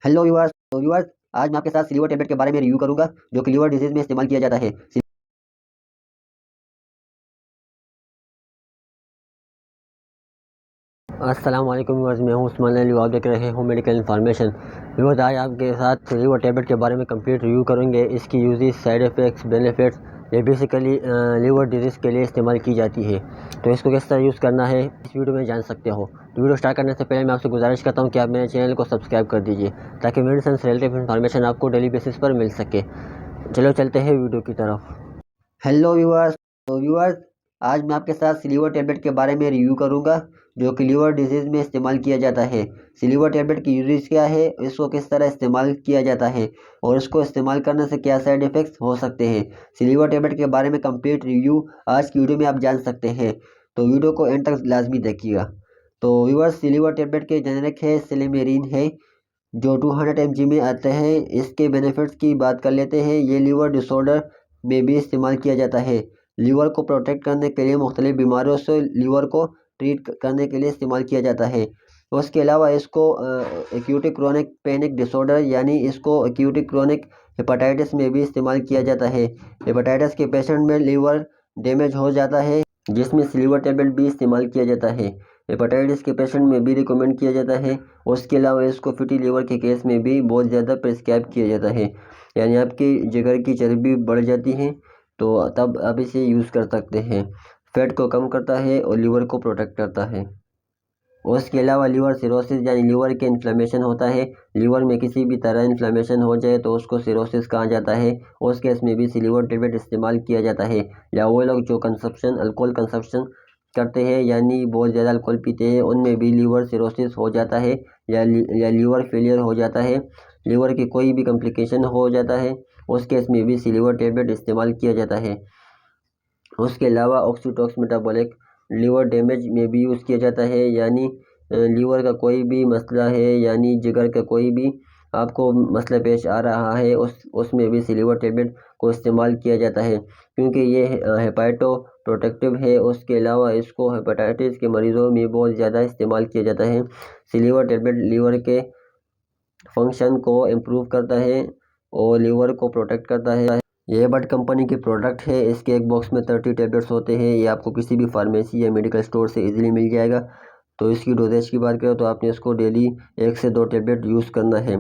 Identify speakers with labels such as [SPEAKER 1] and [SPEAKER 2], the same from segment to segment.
[SPEAKER 1] Hello viewers. आज मैं आपके साथ सिल्वर टेबलेट के बारे में रिव्यू करूंगा जो कि लीवर डिजीज में इस्तेमाल किया जाता है। अस्सलाम वालेकुम व्यूअर्स, मैं हूं उस्मान अली। आप देख रहे हो मेडिकल इन्फॉर्मेशन। व्यूअर्स, आज आपके साथ सिल्वर टेबलेट के बारे में कंप्लीट रिव्यू करेंगे। इसकी यूजेस, साइड इफ़ेक्ट्स, बेनिफिट्स। ये बेसिकली लीवर डिजीज़ के लिए इस्तेमाल की जाती है, तो इसको किस तरह यूज़ करना है इस वीडियो में जान सकते हो। तो वीडियो स्टार्ट करने से पहले मैं आपसे गुजारिश करता हूँ कि आप मेरे चैनल को सब्सक्राइब कर दीजिए ताकि मेडिसिन से रिलेटेड इन्फॉर्मेशन आपको डेली बेसिस पर मिल सके। चलो चलते हैं वीडियो की तरफ। Hello viewers. आज मैं आपके साथ सिल्वर टेबलेट के बारे में रिव्यू करूंगा जो कि लीवर डिजीज़ में इस्तेमाल किया जाता है। सिल्वर टेबलेट की यूजेस क्या है, इसको किस तरह इस्तेमाल किया जाता है और इसको इस्तेमाल करने से क्या साइड इफ़ेक्ट्स हो सकते हैं। सिल्वर टेबलेट के बारे में कंप्लीट रिव्यू आज की वीडियो में आप जान सकते हैं, तो वीडियो को एंड तक लाजमी देखिएगा। तो व्यूअर्स, सिल्वर टेबलेट के जेनेरिक है सिलिमेरिन है जो 200 mg में आते हैं। इसके बेनिफिट्स की बात कर लेते हैं। ये लीवर डिसऑर्डर में भी इस्तेमाल किया जाता है। लीवर को प्रोटेक्ट करने के लिए, मुख्तलिफ बीमारियों से लीवर को ट्रीट करने के लिए इस्तेमाल किया जाता है। उसके अलावा इसको एक्यूटिक क्रोनिक पैनिक डिसऑर्डर यानी इसको एक्यूटिक क्रोनिक हेपेटाइटिस में भी इस्तेमाल किया जाता है। हेपेटाइटिस के पेशेंट में लीवर डैमेज हो जाता है जिसमें सिल्वर टेबलेट भी इस्तेमाल किया जाता है। हेपेटाइटिस के पेशेंट में भी रिकमेंड किया जाता है। उसके अलावा इसको फैटी लीवर के केस में भी बहुत ज़्यादा प्रिस्क्राइब किया जाता है, यानी आपकी जिगर की चर्बी बढ़ जाती है तो तब आप इसे यूज़ कर सकते हैं। फैट को कम करता है और लीवर को प्रोटेक्ट करता है। उसके अलावा लीवर सिरोसिस यानी लीवर के इन्फ्लेमेशन होता है। लीवर में किसी भी तरह इन्फ्लेमेशन हो जाए तो उसको सिरोसिस कहा जाता है। उस केस में भी सिल्वर टेबलेट इस्तेमाल किया जाता है। या वो लोग जो अल्कोहल कंसप्शन करते हैं यानी बहुत ज़्यादा अल्कोहल पीते हैं, उनमें भी लीवर सिरोसिस हो जाता है या लीवर फेलियर हो जाता है, लीवर की कोई भी कम्प्लिकेशन हो जाता है, उस केस में भी सिल्वर टेबलेट इस्तेमाल किया जाता है। उसके अलावा ऑक्सीटॉक्स मेटाबॉलिक लीवर डैमेज में भी यूज़ किया जाता है, यानी लीवर का कोई भी मसला है यानी जिगर का कोई भी आपको मसला पेश आ रहा है उसमें भी सिल्वर टेबलेट को इस्तेमाल किया जाता है क्योंकि ये हेपाटो प्रोटेक्टिव है। उसके अलावा इसको हेपेटाइटिस के मरीज़ों में बहुत ज़्यादा इस्तेमाल किया जाता है। सिल्वर टेबलेट लीवर के फंक्शन को इम्प्रूव करता है और लीवर को प्रोटेक्ट करता है। ये बट कंपनी की प्रोडक्ट है। इसके एक बॉक्स में 30 टेबलेट्स होते हैं। ये आपको किसी भी फार्मेसी या मेडिकल स्टोर से इजीली मिल जाएगा। तो इसकी डोजेज की बात करें तो आपने इसको डेली 1 से 2 टेबलेट यूज़ करना है।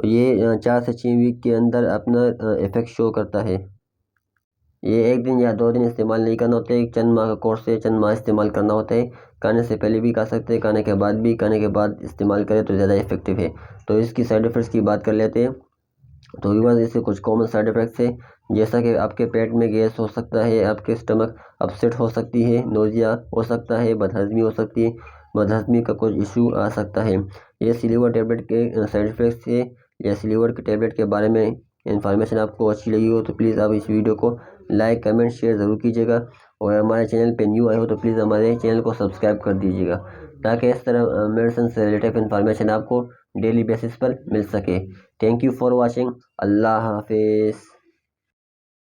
[SPEAKER 1] ये 4 से 6 वीक के अंदर अपना इफ़ेक्ट शो करता है। ये 1 दिन या 2 दिन इस्तेमाल नहीं करना होता है, एक चंद माह का कोर्स है, चंद माह इस्तेमाल करना होता है। खाने से पहले भी खा सकते हैं, खाने के बाद भी। खाने के बाद इस्तेमाल करें तो ज़्यादा इफेक्टिव है। तो इसकी साइड इफ़ेक्ट्स की बात कर लेते हैं। तो व्यूअर्स, इसके कुछ कॉमन साइड इफ़ेक्ट्स है जैसा कि आपके पेट में गैस हो सकता है, आपके स्टमक अपसेट हो सकती है, नोजिया हो सकता है, बदहज़मी हो सकती है, बदहज़मी का कुछ इशू आ सकता है। ये सिल्वर टेबलेट के साइड इफ़ेक्ट्स है। या सिल्वर के टेबलेट के बारे में इन्फॉर्मेशन आपको अच्छी लगी हो तो प्लीज़ आप इस वीडियो को लाइक, कमेंट, शेयर ज़रूर कीजिएगा। और हमारे चैनल पे न्यू आए हो तो प्लीज़ हमारे चैनल को सब्सक्राइब कर दीजिएगा ताकि इस तरह मेडिसिन से रिलेटेड इन्फॉर्मेशन आपको डेली बेसिस पर मिल सके। Thank you for watching. अल्लाह हाफिज़।